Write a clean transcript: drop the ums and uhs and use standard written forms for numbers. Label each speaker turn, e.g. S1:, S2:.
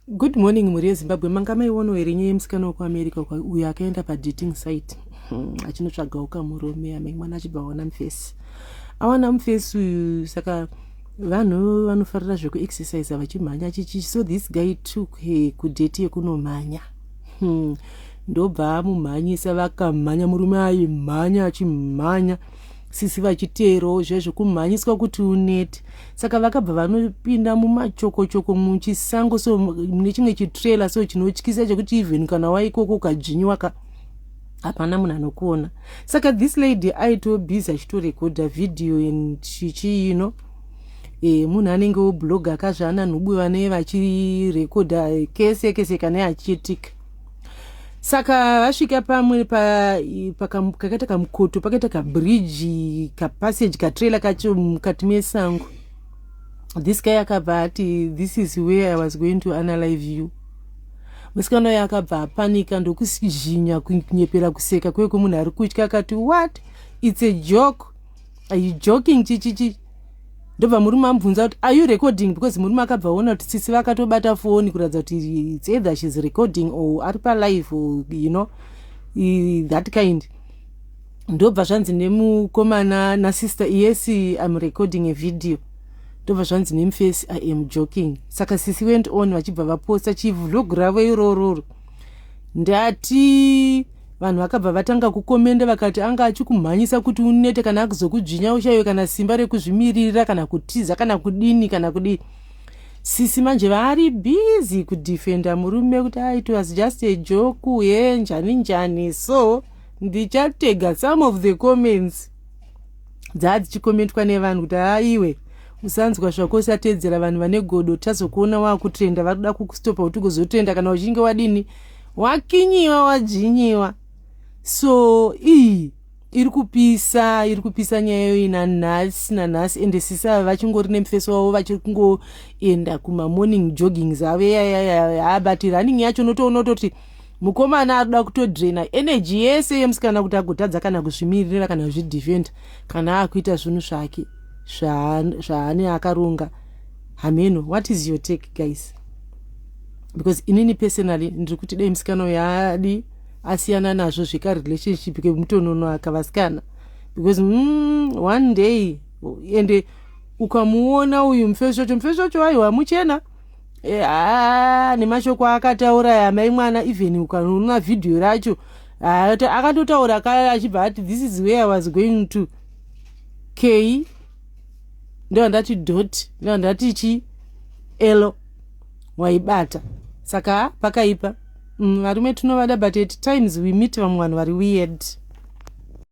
S1: Good morning muri yeZimbabwe. Manga maiona here nyaya yeMusikana wekuAmerica uyo akaenda padating site achinotsvaga murume amai mwana achibva awana mufesi. Awana mufesi uyu saka vanhu vanofarira zvekuexercise vachimhanya chichi. So this guy took her kudate yekuno Mhanya. Ndobva amumhanyisa vakamhanya murume aimhanya achimhanya. Sisi vachiteerawo zvekumhanyiswa kuti unete. Saka vakabva vanopinda mumachokochoko muchisango, so mune chimwe chitrailer so chinotyisa chekuti even kana waikoko ukadzvinyiwa hapana munhu anokuona. Saka this lady aito busy achitorekodha video chichi munhu anenge wobloga akazvana Nhubu vane vachirekodha kese kana achiitika. Saka vasvika pamwe pakaita kamukoto, pakaita kabridge, kapassage, katrailer kacho mukati mesango. This guy akabva ati, this is where I was going to unalive you. Musikana uyu akabva apanika ndokuzhinya kunyepera kuseka kweko munhu ari kutya akati, what? It's a joke. Are you joking chichichi? Ndobva murume amubvunza kuti are you recording, because murume akabva aona kuti sisi vakatobata foni kuratidza kuti it's either she's recording or ari palive or that kind. Ndobva zvanzi nemukomana nasister, yes I'm recording a video. Ndobva zvanzi nemufesi I am joking. Saka sisi went on vachibva vaposta chivlog ravo irororo. Ndati vanhu vakabva vatanga kukomenda vakati anga achikumhanyisa kuti unete kana akuzokudzvinya ushayiwe kana simba rekuzvimirira kana kutiza kana kudini kana kudini. Sisi manje vari busy kudefenda murume kuti it was just a joke njani. So ndichatega some of the comments dzadzichikomentwa nevanhu kuti iwe usanzwa zvako usatedzera vanhu vane godo, tazokuona wakutrenda vakuda kukustopa kuti ugozotrenda kana uchinge wadini wakinyiwa wadzvinyiwa. So iri kupisa nyaya iyo nanhasi ende sisi ava vachingori nemufesi wavo vachiri kungoenda kuma-morning joggings ave but running yacho notoona toti mukomana arikuda kutodrena energy yese yeMusikana kuti agotadza kana kuzvimirira kana kuzvidefenda kana akuita zvinhu zvake zvaane akaronga. Hameno, what is your take guys? Because inini personally ndiri kuti dai Musikana uyu asiyana nazvo zvika relationship kemutonono akavasikana, because one day ende ukamuona uyu mufesi wacho aiwa muchena nemashoko akataura amai mwana, even ukaona video racho akatotaura achibva ati this is where I was going to K ndo ndati dot ndo ndati chi elo waibata. Saka pakaipa varume tinovada, but at times we meet vamwe vanhu vari weird.